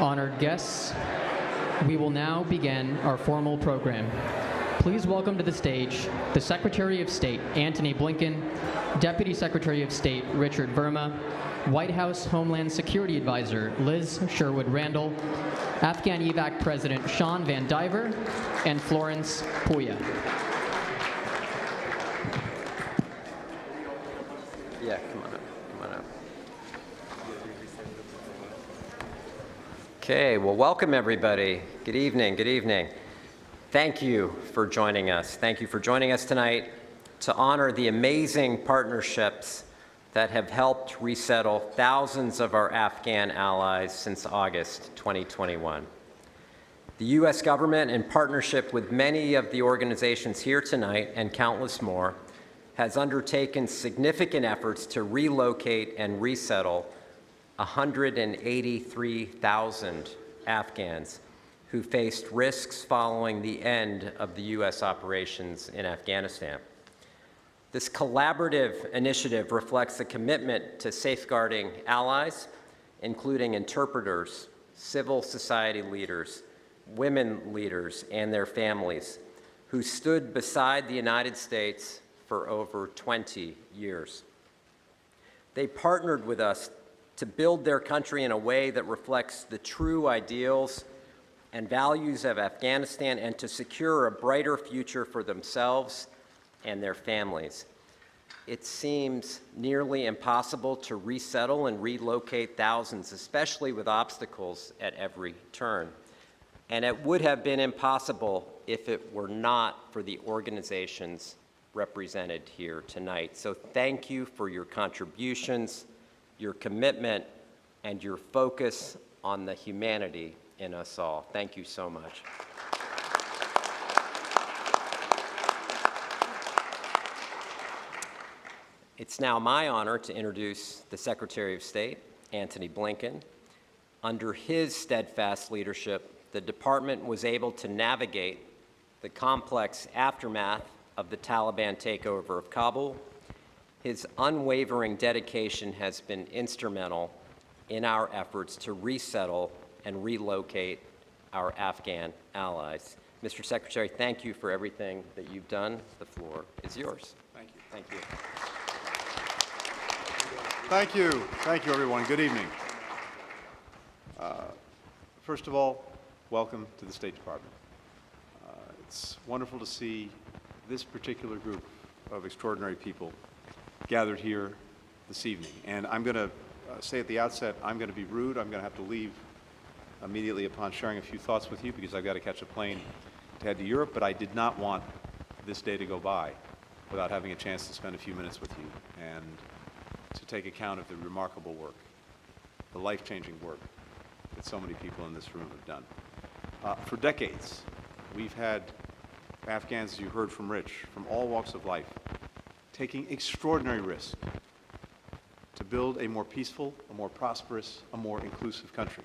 Honored guests, we will now begin our formal program. Please welcome to the stage the Secretary of State, Antony Blinken, Deputy Secretary of State, Richard Verma, White House Homeland Security Advisor, Liz Sherwood Randall, Afghan Evac President Sean Van Diver, and Florence Puya. Yeah, come on up. Okay, well, welcome everybody. Good evening. Thank you for joining us. Thank you for joining us tonight to honor the amazing partnerships that have helped resettle thousands of our Afghan allies since August 2021. The U.S. government, in partnership with many of the organizations here tonight and countless more, has undertaken significant efforts to relocate and resettle 183,000 Afghans who faced risks following the end of the U.S. operations in Afghanistan. This collaborative initiative reflects a commitment to safeguarding allies, including interpreters, civil society leaders, women leaders, and their families, who stood beside the United States for over 20 years. They partnered with us to build their country in a way that reflects the true ideals and values of Afghanistan and to secure a brighter future for themselves and their families. It seems nearly impossible to resettle and relocate thousands, especially with obstacles at every turn. And it would have been impossible if it were not for the organizations represented here tonight. So thank you for your contributions, your commitment, and your focus on the humanity in us all. Thank you so much. It's now my honor to introduce the Secretary of State, Antony Blinken. Under his steadfast leadership, the department was able to navigate the complex aftermath of the Taliban takeover of Kabul. His unwavering dedication has been instrumental in our efforts to resettle and relocate our Afghan allies. Mr. Secretary, thank you for everything that you've done. The floor is yours. Thank you. Thank you. Thank you. Thank you, everyone. Good evening. First of all, welcome to the State Department. It's wonderful to see this particular group of extraordinary people gathered here this evening. And I'm going to say at the outset, I'm going to be rude. I'm going to have to leave immediately upon sharing a few thoughts with you because I've got to catch a plane to head to Europe, but I did not want this day to go by without having a chance to spend a few minutes with you and to take account of the remarkable work, the life-changing work that so many people in this room have done. For decades, we've had Afghans, as you heard from Rich, from all walks of life, taking extraordinary risks to build a more peaceful, a more prosperous, a more inclusive country.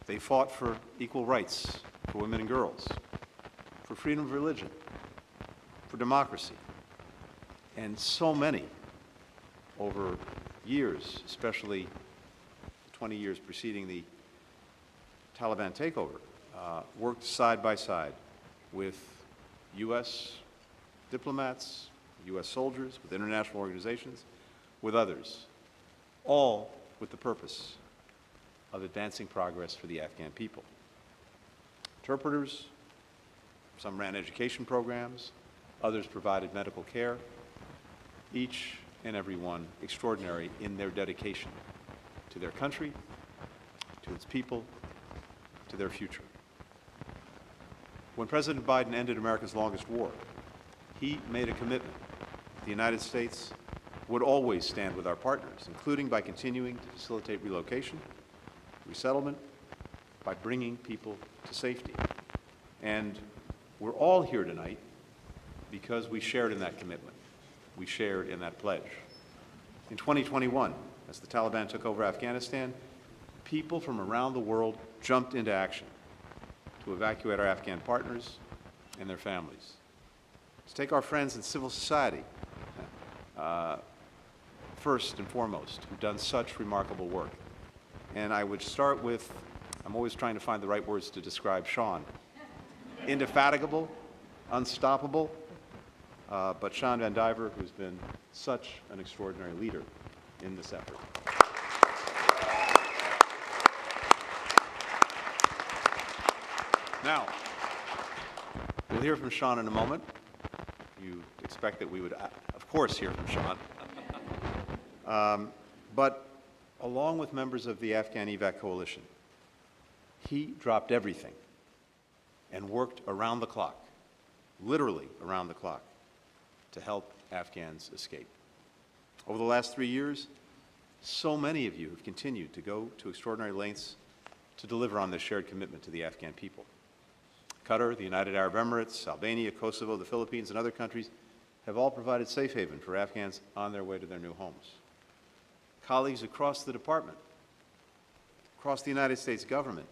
They fought for equal rights for women and girls, for freedom of religion, for democracy, and so many over years, especially the 20 years preceding the Taliban takeover, worked side by side with U.S. diplomats, U.S. soldiers, with international organizations, with others, all with the purpose of advancing progress for the Afghan people. Interpreters, some ran education programs, others provided medical care, each and every one extraordinary in their dedication to their country, to its people, to their future. When President Biden ended America's longest war, he made a commitment that the United States would always stand with our partners, including by continuing to facilitate relocation, resettlement, by bringing people to safety. And we're all here tonight because we shared in that commitment. We shared in that pledge. In 2021, as the Taliban took over Afghanistan, people from around the world jumped into action to evacuate our Afghan partners and their families. Let's take our friends in civil society, first and foremost, who've done such remarkable work. And I would start with, I'm always trying to find the right words to describe Sean. Indefatigable, unstoppable, but Sean Van Diver, who's been such an extraordinary leader in this effort. Now, we'll hear from Sean in a moment. You expect that we would, of course, hear from Sean. But along with members of the Afghan Evac Coalition, he dropped everything and worked around the clock, literally around the clock, to help Afghans escape. Over the last 3 years, so many of you have continued to go to extraordinary lengths to deliver on this shared commitment to the Afghan people. Qatar, the United Arab Emirates, Albania, Kosovo, the Philippines, and other countries have all provided safe haven for Afghans on their way to their new homes. Colleagues across the department, across the United States government,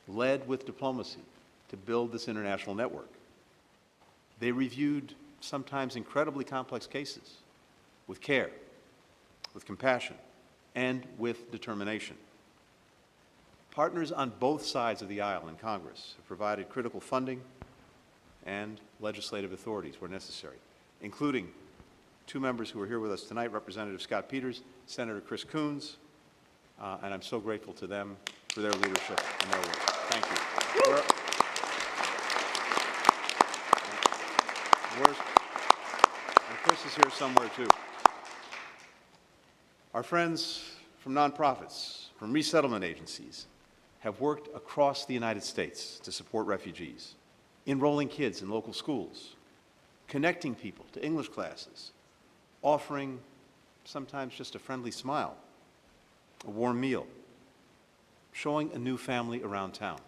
led with diplomacy to build this international network. They reviewed sometimes incredibly complex cases with care, with compassion, and with determination. Partners on both sides of the aisle in Congress have provided critical funding and legislative authorities where necessary, including two members who are here with us tonight, Representative Scott Peters, Senator Chris Coons, and I'm so grateful to them for their leadership and their work. Thank you. And Chris is here somewhere too. Our friends from nonprofits, from resettlement agencies, have worked across the United States to support refugees, enrolling kids in local schools, connecting people to English classes, offering sometimes just a friendly smile, a warm meal, showing a new family around town.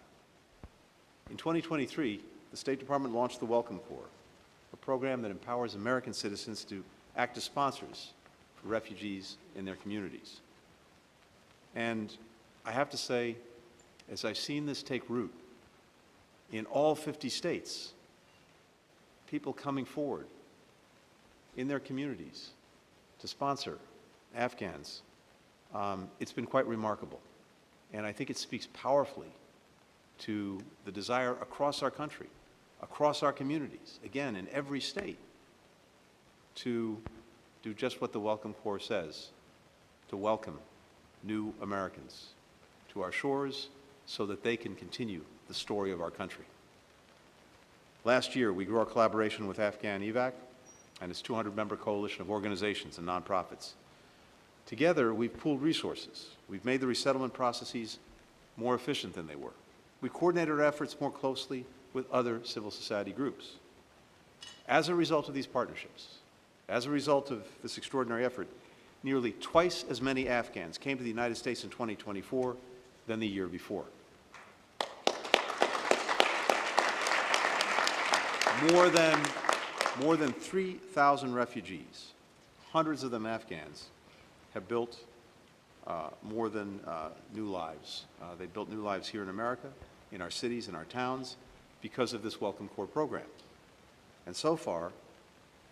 In 2023, the State Department launched the Welcome Corps, a program that empowers American citizens to act as sponsors for refugees in their communities. And I have to say, as I've seen this take root in all 50 states, people coming forward in their communities to sponsor Afghans, it's been quite remarkable. And I think it speaks powerfully to the desire across our country, across our communities, again, in every state, to do just what the Welcome Corps says, to welcome new Americans to our shores so that they can continue the story of our country. Last year, we grew our collaboration with Afghan Evac and its 200-member coalition of organizations and nonprofits. Together, we've pooled resources. We've made the resettlement processes more efficient than they were. We coordinated our efforts more closely with other civil society groups. As a result of these partnerships, as a result of this extraordinary effort, nearly twice as many Afghans came to the United States in 2024 than the year before. More than 3,000 refugees, hundreds of them Afghans, have built more than new lives. They built new lives here in America, in our cities, in our towns, because of this Welcome Corps program. And so far,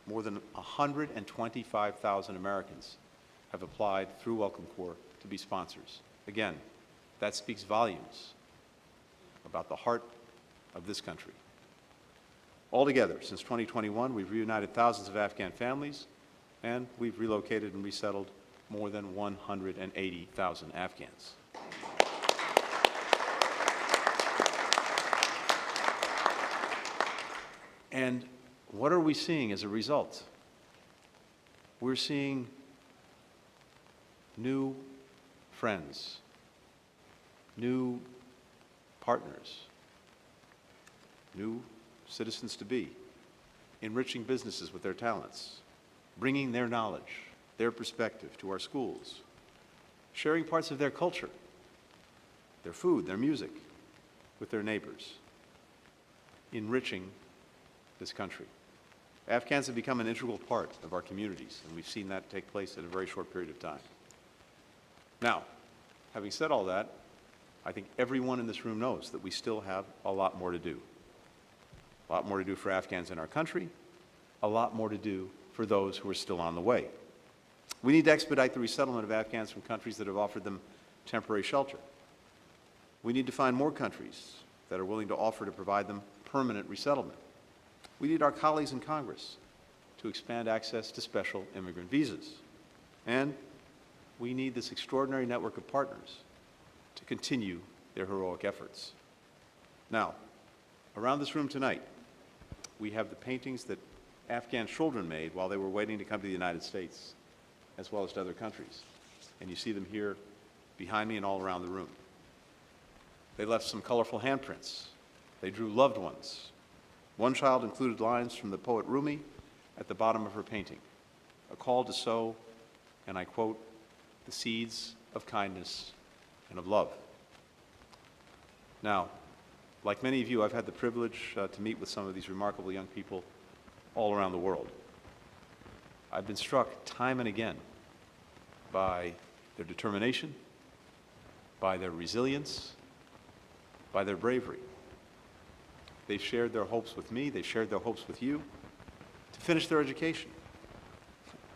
more than 125,000 Americans have applied through Welcome Corps to be sponsors. Again, that speaks volumes about the heart of this country. Altogether, since 2021, we've reunited thousands of Afghan families, and we've relocated and resettled more than 180,000 Afghans. And what are we seeing as a result? We're seeing new friends, new partners, new citizens-to-be, enriching businesses with their talents, bringing their knowledge, their perspective to our schools, sharing parts of their culture, their food, their music, with their neighbors, enriching this country. Afghans have become an integral part of our communities, and we've seen that take place in a very short period of time. Now, having said all that, I think everyone in this room knows that we still have a lot more to do. A lot more to do for Afghans in our country, a lot more to do for those who are still on the way. We need to expedite the resettlement of Afghans from countries that have offered them temporary shelter. We need to find more countries that are willing to offer to provide them permanent resettlement. We need our colleagues in Congress to expand access to special immigrant visas. And we need this extraordinary network of partners to continue their heroic efforts. Now, around this room tonight, we have the paintings that Afghan children made while they were waiting to come to the United States, as well as to other countries. And you see them here behind me and all around the room. They left some colorful handprints. They drew loved ones. One child included lines from the poet Rumi at the bottom of her painting, a call to sow, and I quote, the seeds of kindness and of love. Now, like many of you, I've had the privilege to meet with some of these remarkable young people all around the world. I've been struck time and again by their determination, by their resilience, by their bravery. They've shared their hopes with me, they've shared their hopes with you, to finish their education,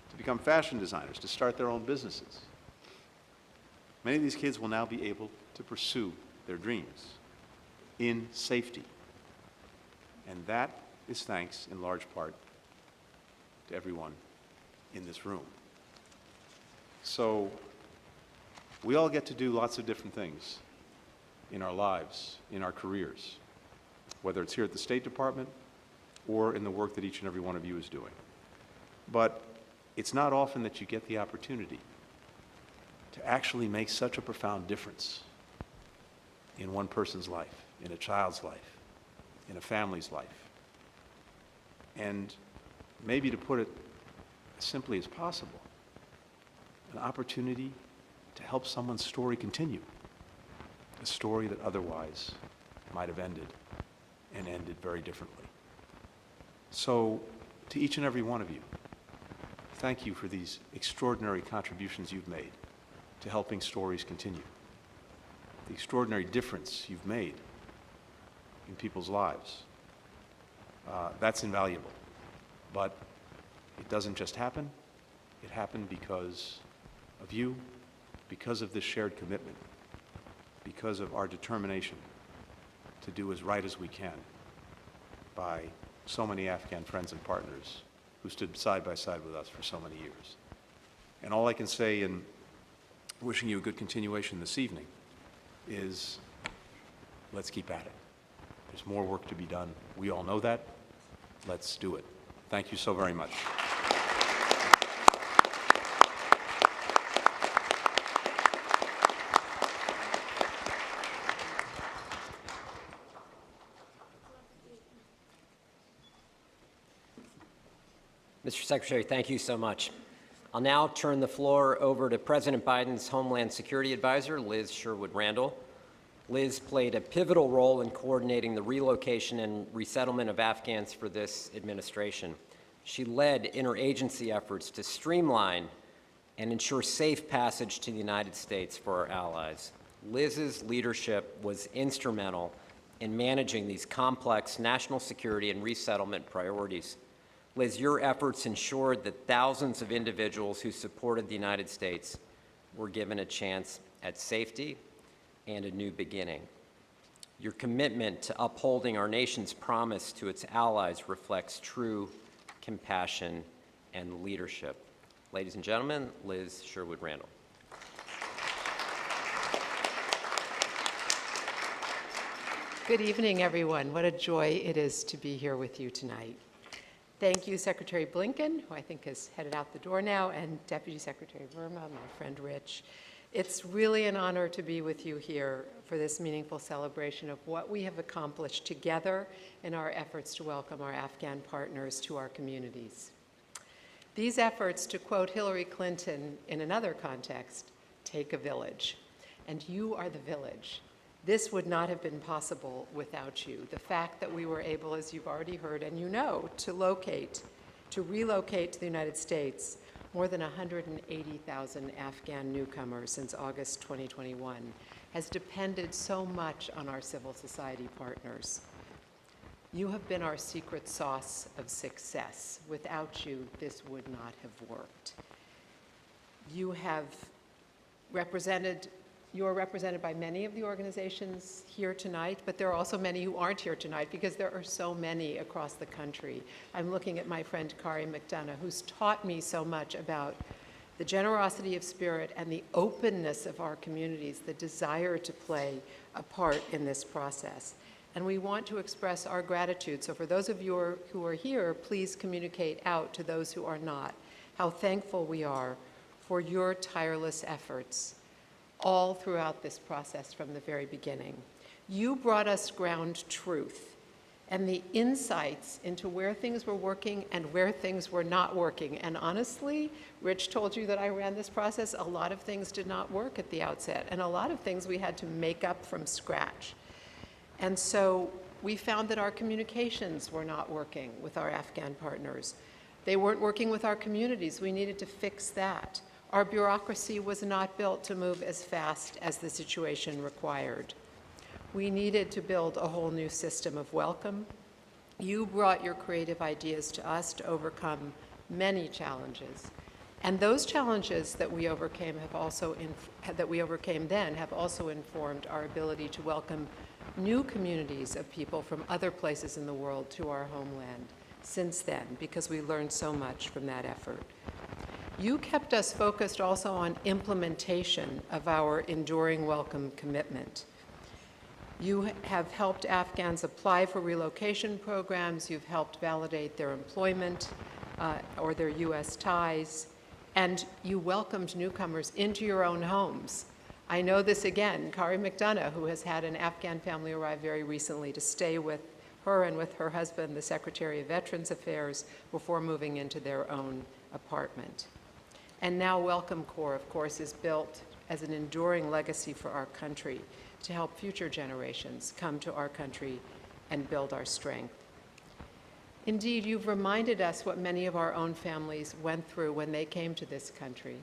to become fashion designers, to start their own businesses. Many of these kids will now be able to pursue their dreams in safety. And that is thanks, in large part, to everyone in this room. So, we all get to do lots of different things in our lives, in our careers, whether it's here at the State Department or in the work that each and every one of you is doing. But it's not often that you get the opportunity to actually make such a profound difference in one person's life, in a child's life, in a family's life. And maybe to put it as simply as possible, an opportunity to help someone's story continue, a story that otherwise might have ended, and ended very differently. So, to each and every one of you, thank you for these extraordinary contributions you've made to helping stories continue, the extraordinary difference you've made in people's lives. That's invaluable, but it doesn't just happen. It happened because of you, because of this shared commitment, because of our determination to do as right as we can by so many Afghan friends and partners who stood side by side with us for so many years. And all I can say in wishing you a good continuation this evening is, let's keep at it. There's more work to be done. We all know that. Let's do it. Thank you so very much. Mr. Secretary, thank you so much. I'll now turn the floor over to President Biden's Homeland Security Advisor, Liz Sherwood Randall. Liz played a pivotal role in coordinating the relocation and resettlement of Afghans for this administration. She led interagency efforts to streamline and ensure safe passage to the United States for our allies. Liz's leadership was instrumental in managing these complex national security and resettlement priorities. Liz, your efforts ensured that thousands of individuals who supported the United States were given a chance at safety and a new beginning. Your commitment to upholding our nation's promise to its allies reflects true compassion and leadership. Ladies and gentlemen, Liz Sherwood Randall. Good evening, everyone. What a joy it is to be here with you tonight. Thank you, Secretary Blinken, who I think is headed out the door now, and Deputy Secretary Verma, my friend Rich. It's really an honor to be with you here for this meaningful celebration of what we have accomplished together in our efforts to welcome our Afghan partners to our communities. These efforts, to quote Hillary Clinton in another context, take a village, and you are the village. This would not have been possible without you. The fact that we were able, as you've already heard and you know, to relocate to the United States more than 180,000 Afghan newcomers since August 2021 has depended so much on our civil society partners. You have been our secret sauce of success. Without you, this would not have worked. You have represented You are represented by many of the organizations here tonight, but there are also many who aren't here tonight because there are so many across the country. I'm looking at my friend Kari McDonough, who's taught me so much about the generosity of spirit and the openness of our communities, the desire to play a part in this process. And we want to express our gratitude. So for those of you who are here, please communicate out to those who are not how thankful we are for your tireless efforts all throughout this process from the very beginning. You brought us ground truth and the insights into where things were working and where things were not working. And honestly, Rich told you that I ran this process. A lot of things did not work at the outset, and a lot of things we had to make up from scratch. And so we found that our communications were not working with our Afghan partners. They weren't working with our communities. We needed to fix that. Our bureaucracy was not built to move as fast as the situation required. We needed to build a whole new system of welcome. You brought your creative ideas to us to overcome many challenges. And those challenges that we overcame have also informed our ability to welcome new communities of people from other places in the world to our homeland since then, because we learned so much from that effort. You kept us focused also on implementation of our enduring welcome commitment. You have helped Afghans apply for relocation programs. You've helped validate their employment or their U.S. ties. And you welcomed newcomers into your own homes. I know this again, Kari McDonough, who has had an Afghan family arrive very recently to stay with her and with her husband, the Secretary of Veterans Affairs, before moving into their own apartment. And now Welcome Corps, of course, is built as an enduring legacy for our country to help future generations come to our country and build our strength. Indeed, you've reminded us what many of our own families went through when they came to this country,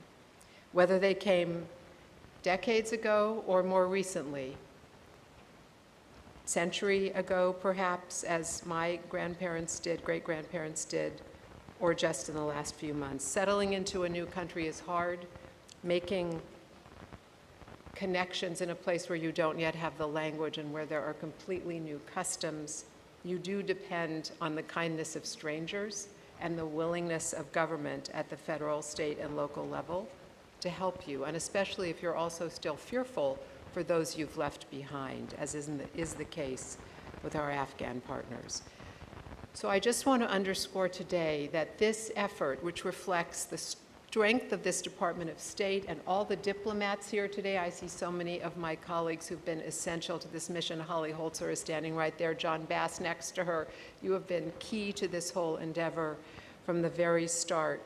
whether they came decades ago or more recently, century ago perhaps, as my grandparents did, great-grandparents did, or just in the last few months. Settling into a new country is hard. Making connections in a place where you don't yet have the language and where there are completely new customs. You do depend on the kindness of strangers and the willingness of government at the federal, state, and local level to help you, and especially if you're also still fearful for those you've left behind, as is the case with our Afghan partners. So I just want to underscore today that this effort, which reflects the strength of this Department of State and all the diplomats here today, I see so many of my colleagues who've been essential to this mission. Holly Holzer is standing right there, John Bass next to her. You have been key to this whole endeavor from the very start.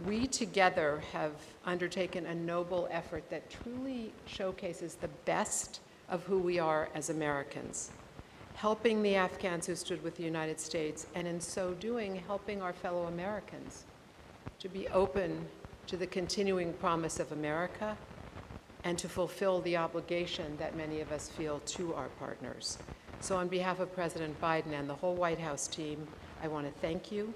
We together have undertaken a noble effort that truly showcases the best of who we are as Americans, helping the Afghans who stood with the United States, and in so doing, helping our fellow Americans to be open to the continuing promise of America and to fulfill the obligation that many of us feel to our partners. So on behalf of President Biden and the whole White House team, I want to thank you.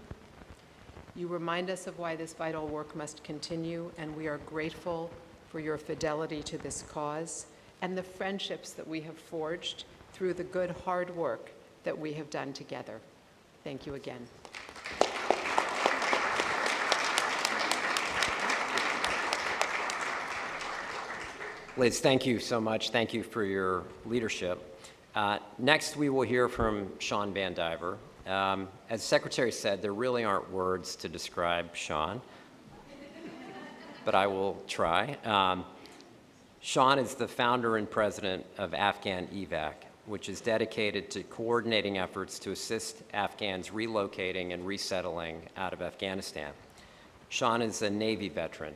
You remind us of why this vital work must continue, and we are grateful for your fidelity to this cause and the friendships that we have forged through the good, hard work that we have done together. Thank you again. Liz, thank you so much. Thank you for your leadership. Next, we will hear from Sean Van Diver. As the Secretary said, there really aren't words to describe Sean, but I will try. Sean is the founder and president of Afghan Evac, which is dedicated to coordinating efforts to assist Afghans relocating and resettling out of Afghanistan. Sean is a Navy veteran.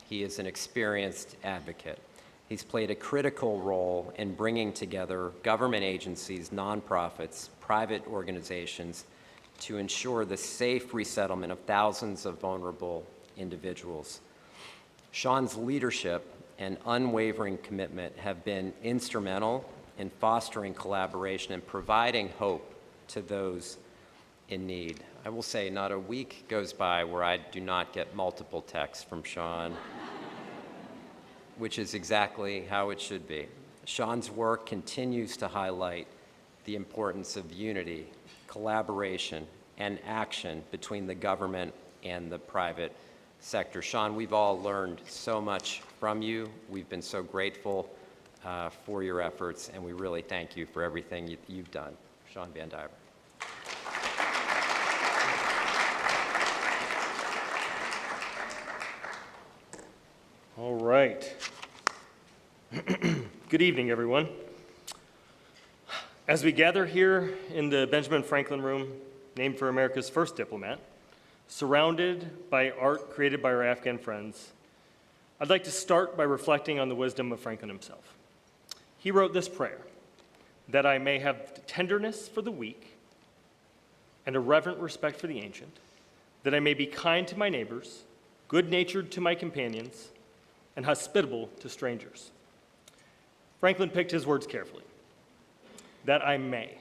He is an experienced advocate. He's played a critical role in bringing together government agencies, nonprofits, private organizations to ensure the safe resettlement of thousands of vulnerable individuals. Sean's leadership and unwavering commitment have been instrumental in fostering collaboration and providing hope to those in need. I will say not a week goes by where I do not get multiple texts from Sean which is exactly how it should be. Sean's work continues to highlight the importance of unity, collaboration, and action between the government and the private sector. Sean, we've all learned so much from you. We've been so grateful for your efforts, and we really thank you for everything you've done. Sean Van Diver. All right. Good evening, everyone. As we gather here in the Benjamin Franklin Room, named for America's first diplomat, surrounded by art created by our Afghan friends, I'd like to start by reflecting on the wisdom of Franklin himself. He wrote this prayer, that I may have tenderness for the weak and a reverent respect for the ancient, that I may be kind to my neighbors, good-natured to my companions, and hospitable to strangers. Franklin picked his words carefully. That I may.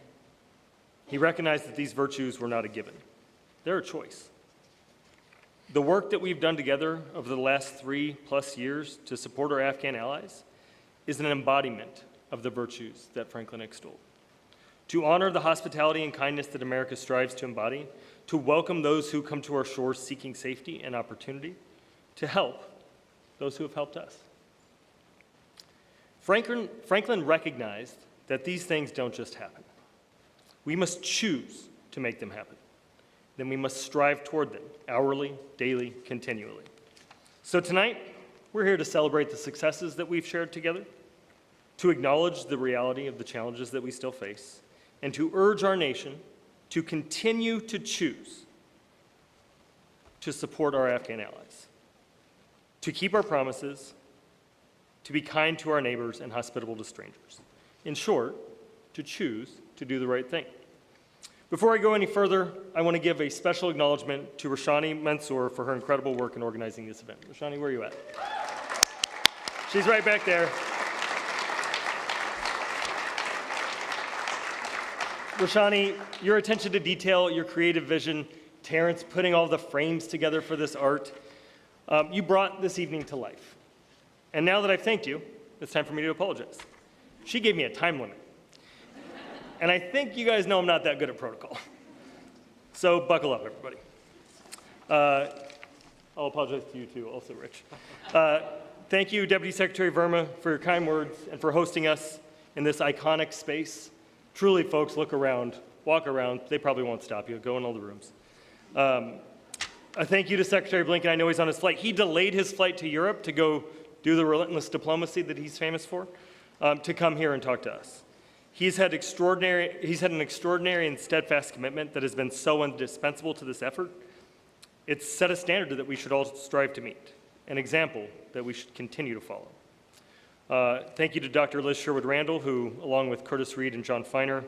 He recognized that these virtues were not a given. They're a choice. The work that we've done together over the last 3+ years to support our Afghan allies is an embodiment of the virtues that Franklin extolled. To honor the hospitality and kindness that America strives to embody, to welcome those who come to our shores seeking safety and opportunity, to help those who have helped us. Franklin recognized that these things don't just happen. We must choose to make them happen. Then we must strive toward them, hourly, daily, continually. So tonight, we're here to celebrate the successes that we've shared together, to acknowledge the reality of the challenges that we still face, and to urge our nation to continue to choose to support our Afghan allies, to keep our promises, to be kind to our neighbors and hospitable to strangers. In short, to choose to do the right thing. Before I go any further, I want to give a special acknowledgement to Rashani Mansour for her incredible work in organizing this event. Rashani, where are you at? She's right back there. Rashani, your attention to detail, your creative vision, Terrence putting all the frames together for this art, you brought this evening to life. And now that I've thanked you, it's time for me to apologize. She gave me a time limit. And I think you guys know I'm not that good at protocol. So buckle up, everybody. I'll apologize to you too, also Rich. Thank you, Deputy Secretary Verma, for your kind words and for hosting us in this iconic space. Truly, folks, look around, walk around. They probably won't stop you. Go in all the rooms. A thank you to Secretary Blinken. I know he's on his flight. He delayed his flight to Europe to go do the relentless diplomacy that he's famous for, to come here and talk to us. He's had an extraordinary and steadfast commitment that has been so indispensable to this effort. It's set a standard that we should all strive to meet, an example that we should continue to follow. Thank you to Dr. Liz Sherwood-Randall, who, along with Curtis Reed and John Feiner,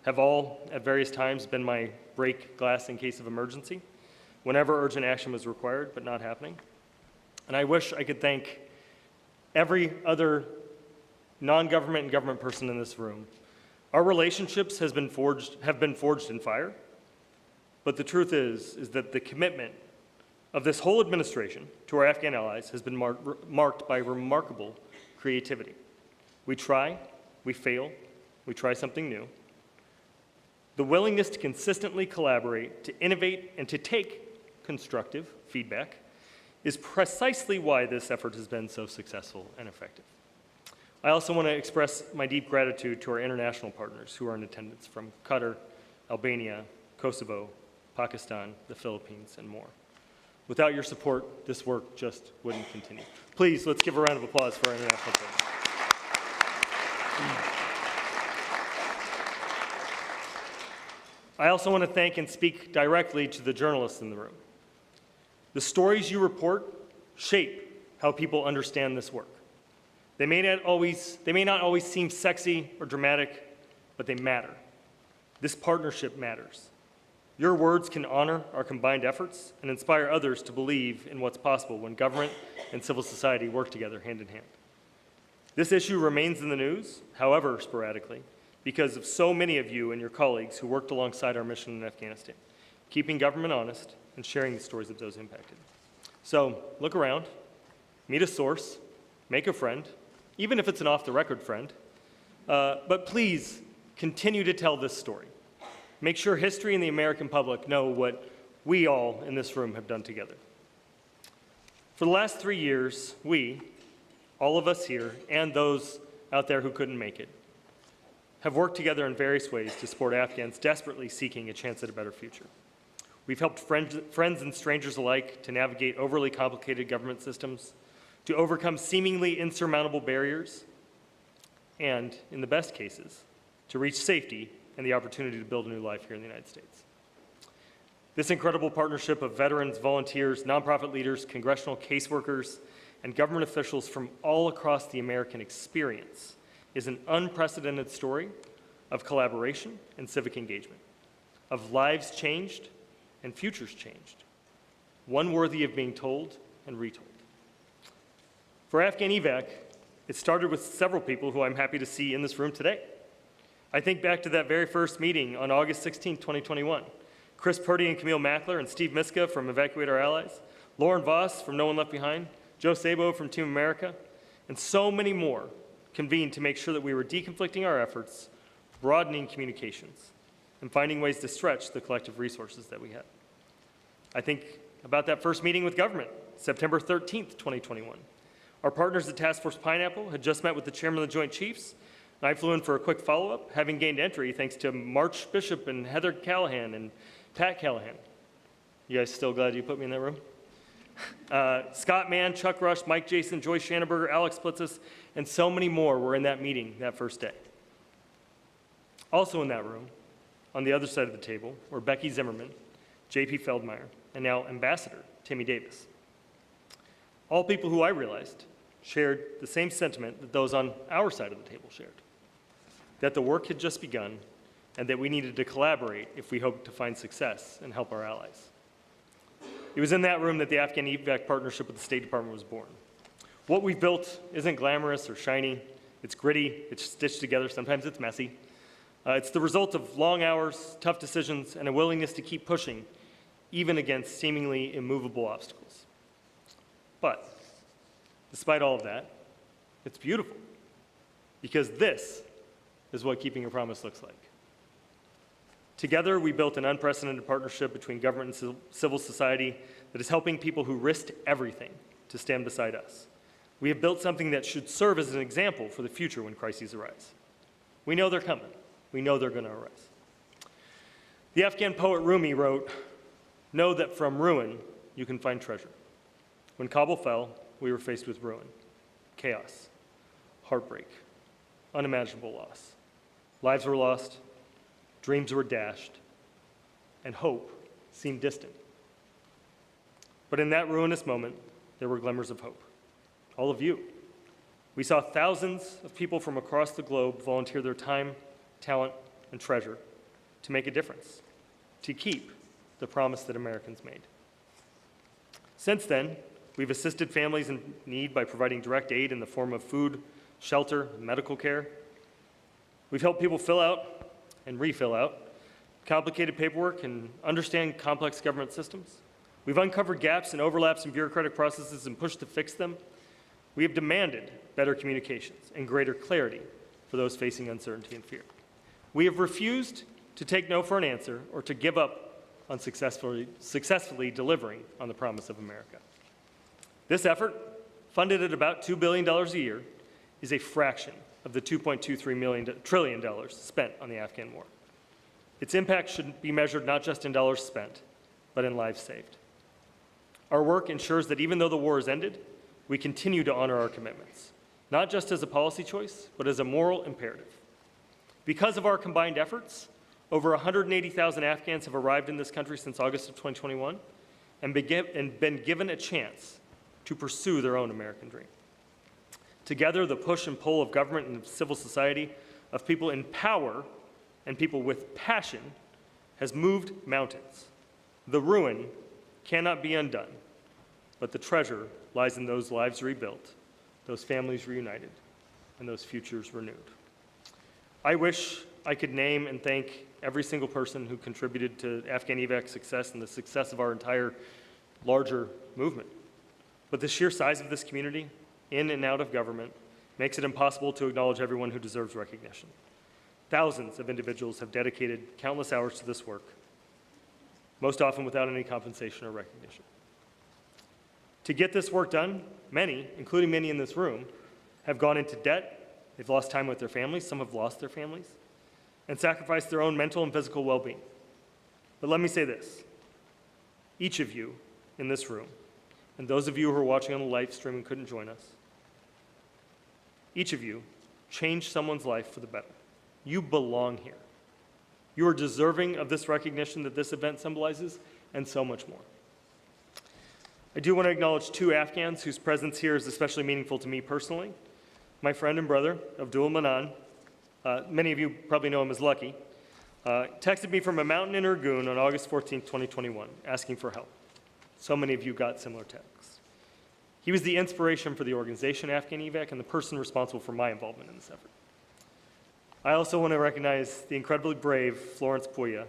have all, at various times, been my break glass in case of emergency, whenever urgent action was required, but not happening. And I wish I could thank every other non-government and government person in this room. Our relationships have been forged in fire, but the truth is that the commitment of this whole administration to our Afghan allies has been marked by remarkable creativity. We try, we fail, we try something new. The willingness to consistently collaborate, to innovate, and to take constructive feedback is precisely why this effort has been so successful and effective. I also want to express my deep gratitude to our international partners who are in attendance from Qatar, Albania, Kosovo, Pakistan, the Philippines, and more. Without your support, this work just wouldn't continue. Please, let's give a round of applause for our international partners. I also want to thank and speak directly to the journalists in the room. The stories you report shape how people understand this work. They may not always seem sexy or dramatic, but they matter. This partnership matters. Your words can honor our combined efforts and inspire others to believe in what's possible when government and civil society work together hand in hand. This issue remains in the news, however sporadically, because of so many of you and your colleagues who worked alongside our mission in Afghanistan, keeping government honest and sharing the stories of those impacted. So look around, meet a source, make a friend, even if it's an off-the-record friend, but please continue to tell this story. Make sure history and the American public know what we all in this room have done together. For the last 3 years, we, all of us here, and those out there who couldn't make it, have worked together in various ways to support Afghans desperately seeking a chance at a better future. We've helped friends and strangers alike to navigate overly complicated government systems, to overcome seemingly insurmountable barriers, and, in the best cases, to reach safety and the opportunity to build a new life here in the United States. This incredible partnership of veterans, volunteers, nonprofit leaders, congressional caseworkers, and government officials from all across the American experience is an unprecedented story of collaboration and civic engagement, of lives changed and futures changed, one worthy of being told and retold. For Afghan Evac, it started with several people who I'm happy to see in this room today. I think back to that very first meeting on August 16, 2021. Chris Purdy and Camille Mackler and Steve Miska from Evacuate Our Allies, Lauren Voss from No One Left Behind, Joe Sabo from Team America, and so many more convened to make sure that we were deconflicting our efforts, broadening communications, and finding ways to stretch the collective resources that we had. I think about that first meeting with government, September 13th, 2021. Our partners at Task Force Pineapple had just met with the chairman of the Joint Chiefs, and I flew in for a quick follow-up, having gained entry thanks to March Bishop and Heather Callahan and Pat Callahan. You guys still glad you put me in that room? Scott Mann, Chuck Rush, Mike Jason, Joyce Schanenberger, Alex Plitzis, and so many more were in that meeting that first day. Also in that room, on the other side of the table, were Becky Zimmerman, J.P. Feldmeyer, and now Ambassador Timmy Davis. All people who I realized shared the same sentiment that those on our side of the table shared, that the work had just begun and that we needed to collaborate if we hoped to find success and help our allies. It was in that room that the Afghan Evac partnership with the State Department was born. What we've built isn't glamorous or shiny. It's gritty, it's stitched together, sometimes it's messy. It's the result of long hours, tough decisions, and a willingness to keep pushing, even against seemingly immovable obstacles. But despite all of that, it's beautiful, because this is what keeping a promise looks like. Together, we built an unprecedented partnership between government and civil society that is helping people who risked everything to stand beside us. We have built something that should serve as an example for the future when crises arise. We know they're coming. We know they're going to arise. The Afghan poet Rumi wrote, "Know that from ruin you can find treasure." When Kabul fell, we were faced with ruin, chaos, heartbreak, unimaginable loss. Lives were lost, dreams were dashed, and hope seemed distant. But in that ruinous moment, there were glimmers of hope. All of you. We saw thousands of people from across the globe volunteer their time, talent, and treasure to make a difference, to keep the promise that Americans made. Since then, we've assisted families in need by providing direct aid in the form of food, shelter, and medical care. We've helped people fill out and refill out complicated paperwork and understand complex government systems. We've uncovered gaps and overlaps in bureaucratic processes and pushed to fix them. We have demanded better communications and greater clarity for those facing uncertainty and fear. We have refused to take no for an answer or to give up on successfully delivering on the promise of America. This effort, funded at about $2 billion a year, is a fraction of the $2.23 trillion spent on the Afghan war. Its impact should be measured not just in dollars spent, but in lives saved. Our work ensures that even though the war has ended, we continue to honor our commitments, not just as a policy choice, but as a moral imperative. Because of our combined efforts, over 180,000 Afghans have arrived in this country since August of 2021 and been given a chance to pursue their own American dream. Together, the push and pull of government and civil society, of people in power and people with passion, has moved mountains. The ruin cannot be undone, but the treasure lies in those lives rebuilt, those families reunited, and those futures renewed. I wish I could name and thank every single person who contributed to Afghan Evac's success and the success of our entire larger movement. But the sheer size of this community, in and out of government makes it impossible to acknowledge everyone who deserves recognition. Thousands of individuals have dedicated countless hours to this work, most often without any compensation or recognition. To get this work done, many, including many in this room, have gone into debt, they've lost time with their families, some have lost their families, and sacrificed their own mental and physical well-being. But let me say this, each of you in this room, and those of you who are watching on the live stream and couldn't join us, each of you changed someone's life for the better. You belong here. You are deserving of this recognition that this event symbolizes, and so much more. I do want to acknowledge two Afghans whose presence here is especially meaningful to me personally. My friend and brother, Abdul Manan, many of you probably know him as Lucky, texted me from a mountain in Irgun on August 14, 2021, asking for help. So many of you got similar texts. He was the inspiration for the organization Afghan Evac and the person responsible for my involvement in this effort. I also want to recognize the incredibly brave Florence Puya,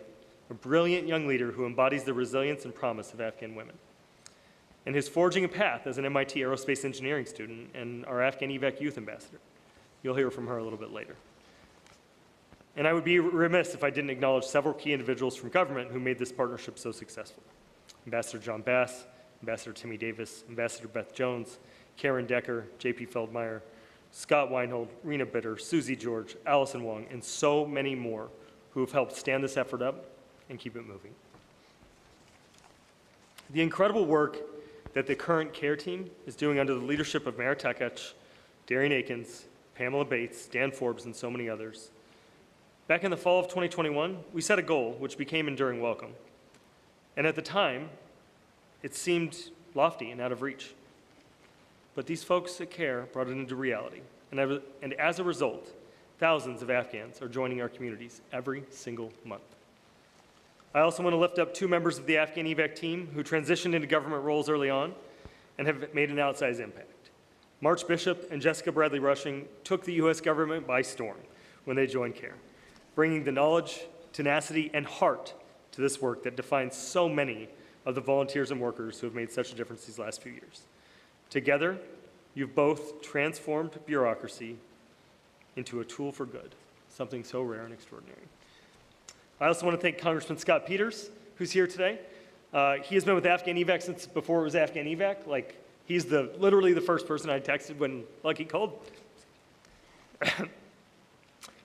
a brilliant young leader who embodies the resilience and promise of Afghan women, and who's forging a path as an MIT aerospace engineering student and our Afghan Evac youth ambassador. You'll hear from her a little bit later. And I would be remiss if I didn't acknowledge several key individuals from government who made this partnership so successful. Ambassador John Bass, Ambassador Timmy Davis, Ambassador Beth Jones, Karen Decker, J.P. Feldmeyer, Scott Weinhold, Rena Bitter, Susie George, Allison Wong, and so many more who have helped stand this effort up and keep it moving. The incredible work that the current CARE team is doing under the leadership of Mayor Tekach, Darian Akins, Pamela Bates, Dan Forbes, and so many others. Back in the fall of 2021, we set a goal which became Enduring Welcome. And at the time, it seemed lofty and out of reach. But these folks at CARE brought it into reality. And as a result, thousands of Afghans are joining our communities every single month. I also want to lift up two members of the Afghan Evac team who transitioned into government roles early on and have made an outsized impact. March Bishop and Jessica Bradley Rushing took the U.S. government by storm when they joined CARE, bringing the knowledge, tenacity, and heart to this work that defines so many of the volunteers and workers who have made such a difference these last few years. Together, you've both transformed bureaucracy into a tool for good, something so rare and extraordinary. I also want to thank Congressman Scott Peters, who's here today. He has been with Afghan Evac since before it was Afghan Evac. Like, he's literally the first person I texted when Lucky called.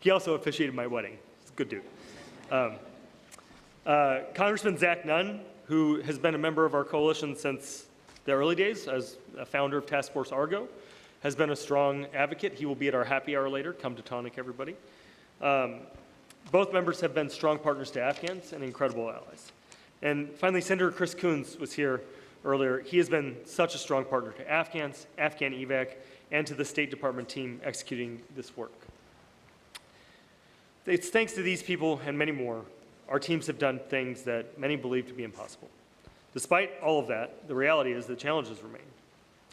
He also officiated my wedding. He's a good dude. Congressman Zach Nunn, who has been a member of our coalition since the early days as a founder of Task Force Argo, has been a strong advocate. He will be at our happy hour later. Come to tonic, everybody. Both members have been strong partners to Afghans and incredible allies. And finally, Senator Chris Coons was here earlier. He has been such a strong partner to Afghans, Afghan Evac, and to the State Department team executing this work. It's thanks to these people and many more, our teams have done things that many believe to be impossible. Despite all of that, the reality is that challenges remain.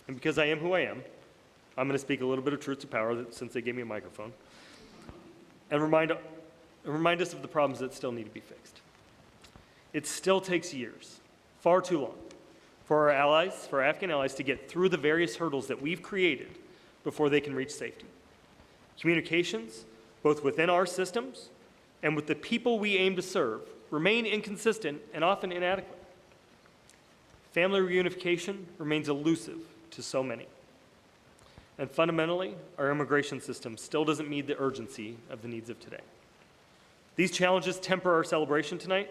And because I am who I am, I'm going to speak a little bit of truth to power since they gave me a microphone, and remind us of the problems that still need to be fixed. It still takes years, far too long, for our allies, for our Afghan allies, to get through the various hurdles that we've created before they can reach safety. Communications, both within our systems and with the people we aim to serve, remain inconsistent and often inadequate. Family reunification remains elusive to so many. And fundamentally, our immigration system still doesn't meet the urgency of the needs of today. These challenges temper our celebration tonight.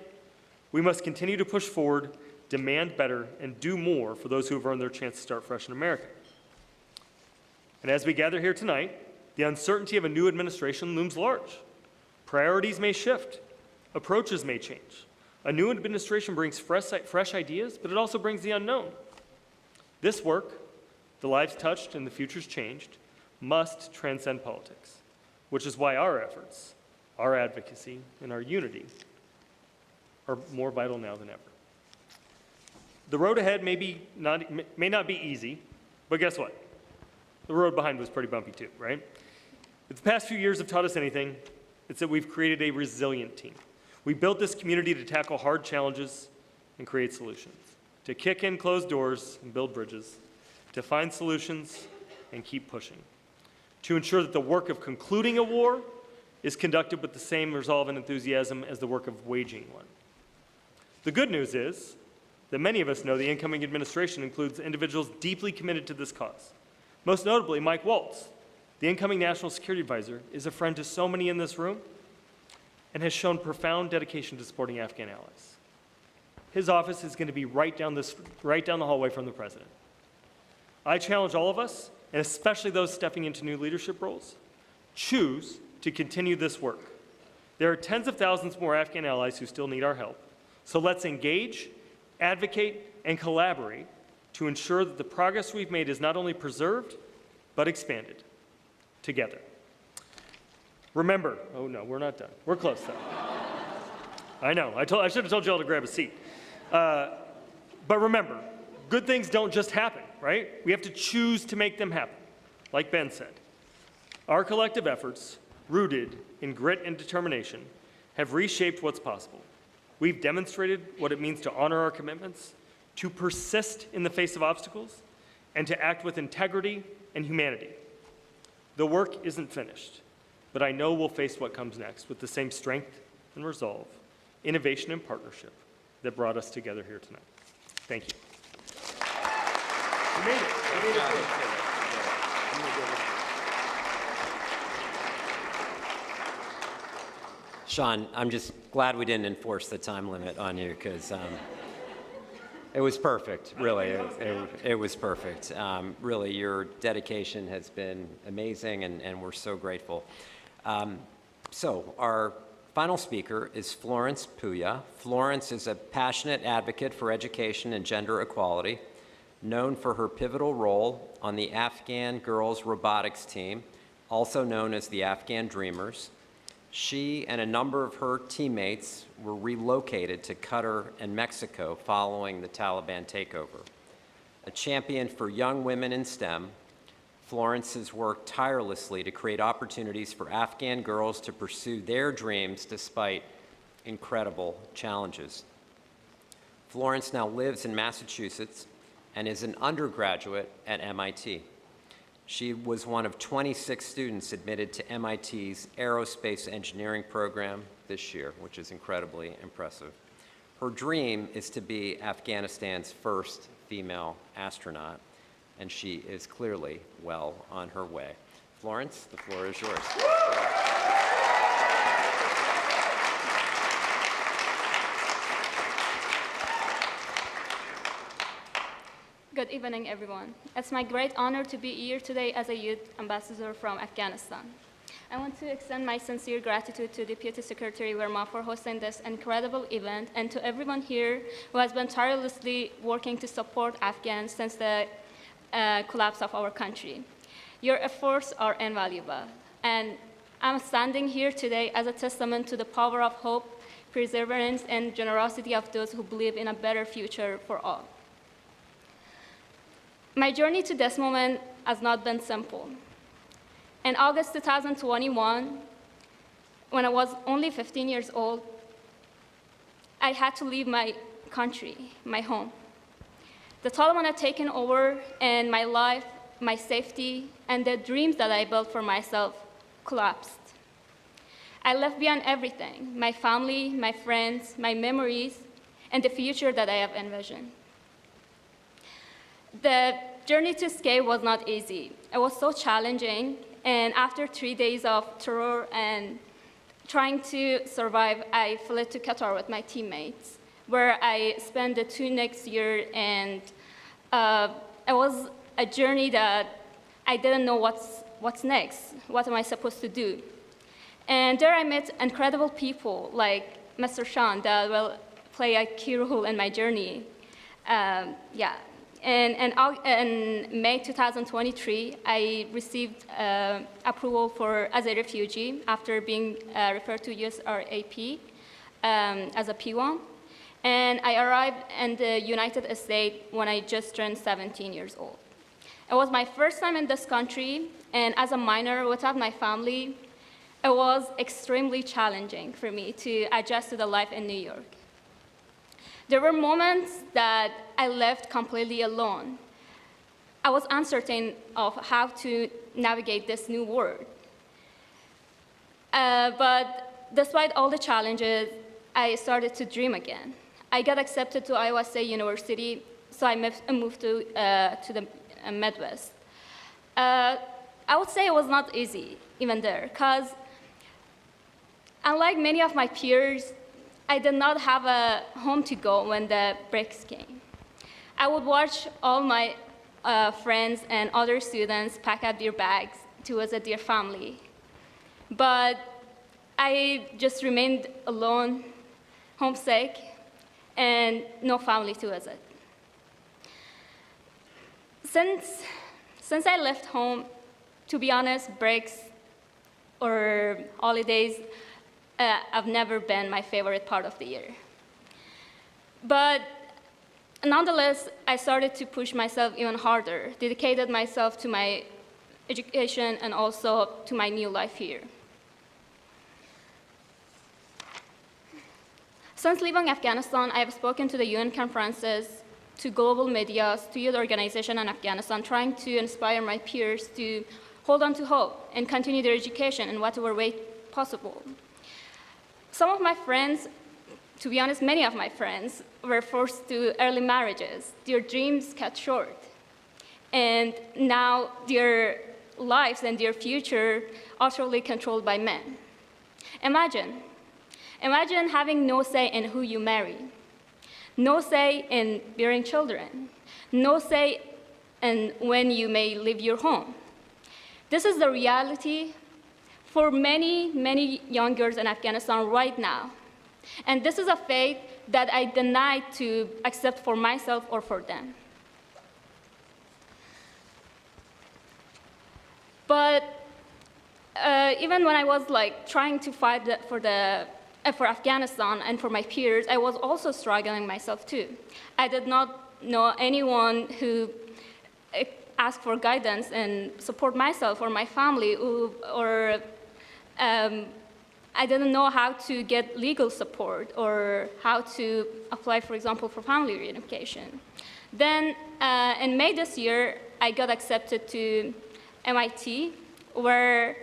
We must continue to push forward, demand better, and do more for those who have earned their chance to start fresh in America. And as we gather here tonight, the uncertainty of a new administration looms large. Priorities may shift, approaches may change. A new administration brings fresh ideas, but it also brings the unknown. This work, the lives touched and the futures changed, must transcend politics, which is why our efforts, our advocacy, and our unity are more vital now than ever. The road ahead may not be easy, but guess what? The road behind was pretty bumpy too, right? If the past few years have taught us anything, it's that we've created a resilient team. We built this community to tackle hard challenges and create solutions, to kick in closed doors and build bridges, to find solutions and keep pushing, to ensure that the work of concluding a war is conducted with the same resolve and enthusiasm as the work of waging one. The good news is that many of us know the incoming administration includes individuals deeply committed to this cause. Most notably, Mike Waltz, the incoming National Security Advisor, is a friend to so many in this room and has shown profound dedication to supporting Afghan allies. His office is going to be right down the hallway from the President. I challenge all of us, and especially those stepping into new leadership roles, choose to continue this work. There are tens of thousands more Afghan allies who still need our help. So let's engage, advocate, and collaborate to ensure that the progress we've made is not only preserved, but expanded together. Remember, oh no, we're not done. We're close though. I know, I should have told you all to grab a seat. But remember, good things don't just happen, right? We have to choose to make them happen, like Ben said. Our collective efforts, rooted in grit and determination, have reshaped what's possible. We've demonstrated what it means to honor our commitments, to persist in the face of obstacles, and to act with integrity and humanity. The work isn't finished, but I know we'll face what comes next with the same strength and resolve, innovation and partnership that brought us together here tonight. Thank you. You made it. You made it. Sean, I'm just glad we didn't enforce the time limit on you because it was perfect, really. It was perfect. Really, your dedication has been amazing, and we're so grateful. So our final speaker is Florence Puya. Florence is a passionate advocate for education and gender equality, known for her pivotal role on the Afghan girls robotics team, also known as the Afghan Dreamers. She and a number of her teammates were relocated to Qatar and Mexico following the Taliban takeover. A champion for young women in STEM, Florence has worked tirelessly to create opportunities for Afghan girls to pursue their dreams despite incredible challenges. Florence now lives in Massachusetts and is an undergraduate at MIT. She was one of 26 students admitted to MIT's aerospace engineering program this year, which is incredibly impressive. Her dream is to be Afghanistan's first female astronaut, and she is clearly well on her way. Florence, the floor is yours. Good evening, everyone. It's my great honor to be here today as a youth ambassador from Afghanistan. I want to extend my sincere gratitude to Deputy Secretary Verma for hosting this incredible event and to everyone here who has been tirelessly working to support Afghans since the collapse of our country. Your efforts are invaluable, and I'm standing here today as a testament to the power of hope, perseverance, and generosity of those who believe in a better future for all. My journey to this moment has not been simple. In August 2021, when I was only 15 years old, I had to leave my country, my home. The Taliban had taken over, and my life, my safety, and the dreams that I built for myself collapsed. I left behind everything, my family, my friends, my memories, and the future that I have envisioned. The journey to escape was not easy. It was so challenging, and after 3 days of terror and trying to survive, I fled to Qatar with my teammates, where I spent the 2 next years, and it was a journey that I didn't know what's next. What am I supposed to do? And there I met incredible people like Mr. Sean that will play a key role in my journey. And in May 2023, I received approval as a refugee after being referred to USRAP as a P1. And I arrived in the United States when I just turned 17 years old. It was my first time in this country, and as a minor without my family, it was extremely challenging for me to adjust to the life in New York. There were moments that I left completely alone. I was uncertain of how to navigate this new world. But despite all the challenges, I started to dream again. I got accepted to Iowa State University, so I moved to the Midwest. I would say it was not easy, even there, because unlike many of my peers, I did not have a home to go when the breaks came. I would watch all my friends and other students pack up their bags to visit their family. But I just remained alone, homesick, and no family to visit. Since I left home, to be honest, breaks or holidays have never been my favorite part of the year. But nonetheless, I started to push myself even harder, dedicated myself to my education and also to my new life here. Since leaving Afghanistan, I have spoken to the UN conferences, to global media, to youth organizations in Afghanistan, trying to inspire my peers to hold on to hope and continue their education in whatever way possible. Some of my friends, to be honest, many of my friends, were forced to early marriages. Their dreams cut short. And now their lives and their future are utterly controlled by men. Imagine having no say in who you marry, no say in bearing children, no say in when you may leave your home. This is the reality for many, many young girls in Afghanistan right now. And this is a fate that I denied to accept for myself or for them. But even when I was trying to fight for Afghanistan and for my peers, I was also struggling myself too. I did not know anyone who asked for guidance and support myself or my family, I didn't know how to get legal support or how to apply, for example, for family reunification. Then in May this year, I got accepted to MIT, where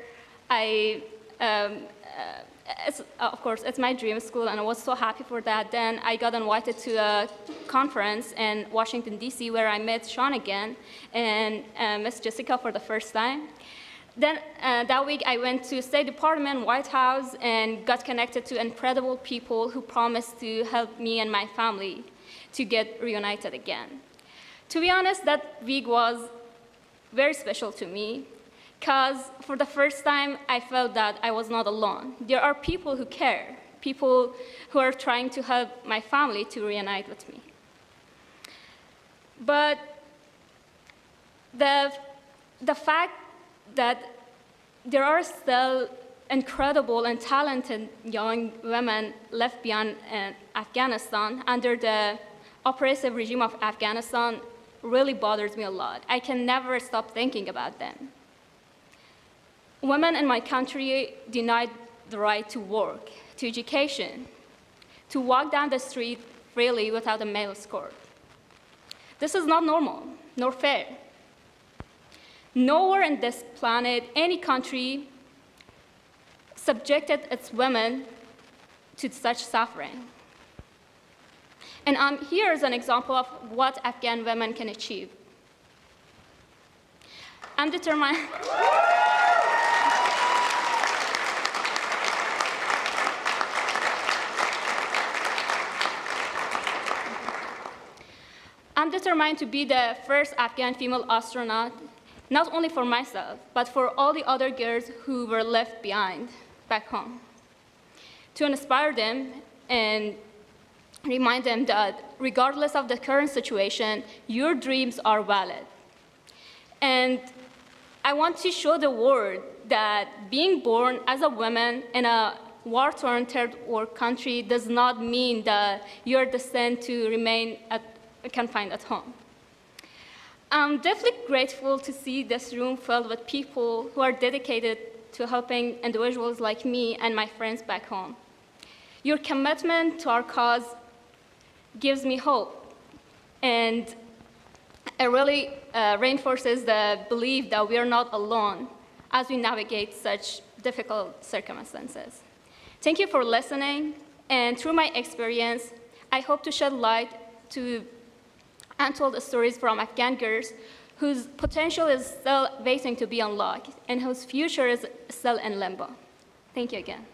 of course, it's my dream school, and I was so happy for that. Then I got invited to a conference in Washington, D.C., where I met Sean again and Miss Jessica for the first time. Then that week, I went to State Department, White House, and got connected to incredible people who promised to help me and my family to get reunited again. To be honest, that week was very special to me, because for the first time, I felt that I was not alone. There are people who care, people who are trying to help my family to reunite with me. But the fact that there are still incredible and talented young women left behind in Afghanistan under the oppressive regime of Afghanistan really bothers me a lot. I can never stop thinking about them. Women in my country denied the right to work, to education, to walk down the street freely without a male escort. This is not normal, nor fair. Nowhere on this planet, any country subjected its women to such suffering. And here is an example of what Afghan women can achieve. I'm determined. I'm determined to be the first Afghan female astronaut, not only for myself, but for all the other girls who were left behind back home, to inspire them and remind them that regardless of the current situation, your dreams are valid. And I want to show the world that being born as a woman in a war-torn third world country does not mean that you're destined to remain confined at home. I'm deeply grateful to see this room filled with people who are dedicated to helping individuals like me and my friends back home. Your commitment to our cause gives me hope, and It really reinforces the belief that we are not alone as we navigate such difficult circumstances. Thank you for listening, and through my experience, I hope to shed light to untold stories from Afghan girls whose potential is still waiting to be unlocked and whose future is still in limbo. Thank you again.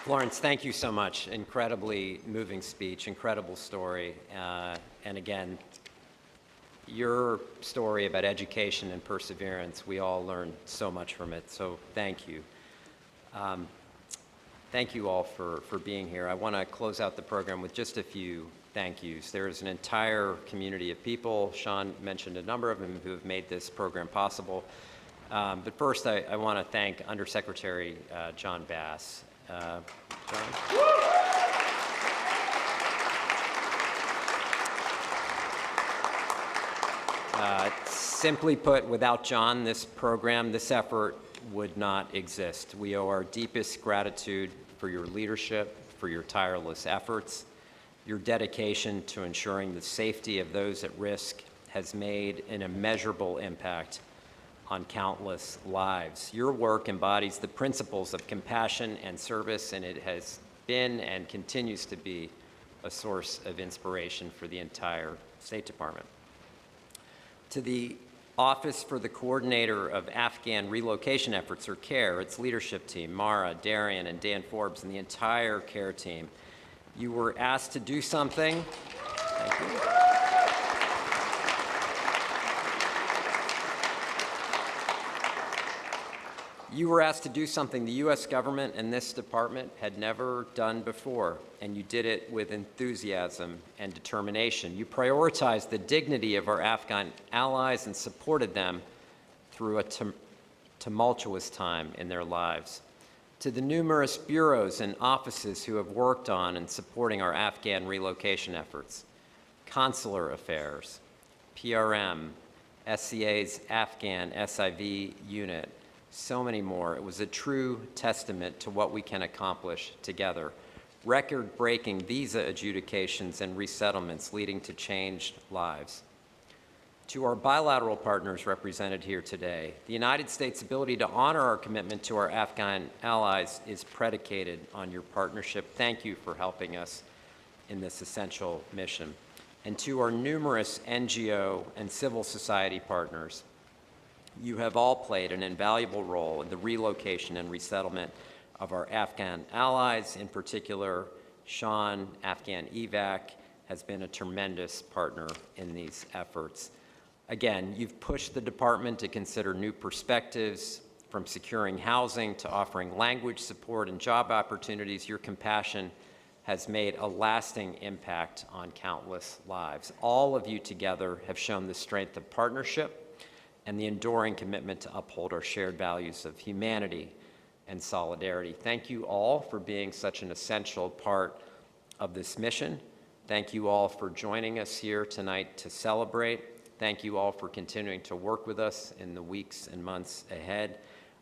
Florence, thank you so much. Incredibly moving speech, incredible story. And again, your story about education and perseverance, we all learned so much from it, so thank you. Thank you all for being here. I want to close out the program with just a few thank yous. There is an entire community of people, Sean mentioned a number of them, who have made this program possible. But first, I want to thank Undersecretary John Bass. John? Simply put, without John, this program, this effort would not exist. We owe our deepest gratitude for your leadership, for your tireless efforts. Your dedication to ensuring the safety of those at risk has made an immeasurable impact on countless lives. Your work embodies the principles of compassion and service, and it has been and continues to be a source of inspiration for the entire State Department. To the Office for the Coordinator of Afghan Relocation Efforts, or CARE, its leadership team, Mara, Darian, and Dan Forbes, and the entire CARE team, you were asked to do something. Thank you. You were asked to do something the U.S. government and this department had never done before, and you did it with enthusiasm and determination. You prioritized the dignity of our Afghan allies and supported them through a tumultuous time in their lives. To the numerous bureaus and offices who have worked on and supporting our Afghan relocation efforts, Consular Affairs, PRM, SCA's Afghan SIV unit, so many more. It was a true testament to what we can accomplish together. Record-breaking visa adjudications and resettlements leading to changed lives. To our bilateral partners represented here today, the United States' ability to honor our commitment to our Afghan allies is predicated on your partnership. Thank you for helping us in this essential mission. And to our numerous NGO and civil society partners, you have all played an invaluable role in the relocation and resettlement of our Afghan allies. In particular, Sean, Afghan Evac, has been a tremendous partner in these efforts. Again, you've pushed the department to consider new perspectives, from securing housing to offering language support and job opportunities. Your compassion has made a lasting impact on countless lives. All of you together have shown the strength of partnership and the enduring commitment to uphold our shared values of humanity and solidarity. Thank you all for being such an essential part of this mission. Thank you all for joining us here tonight to celebrate. Thank you all for continuing to work with us in the weeks and months ahead.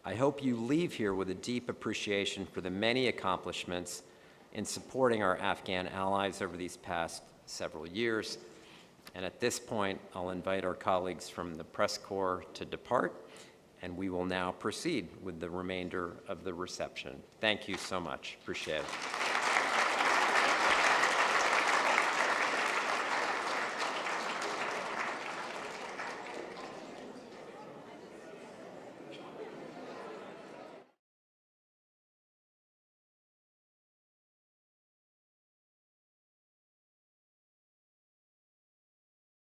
I hope you leave here with a deep appreciation for the many accomplishments in supporting our Afghan allies over these past several years. And at this point, I'll invite our colleagues from the press corps to depart, and we will now proceed with the remainder of the reception. Thank you so much. Appreciate it.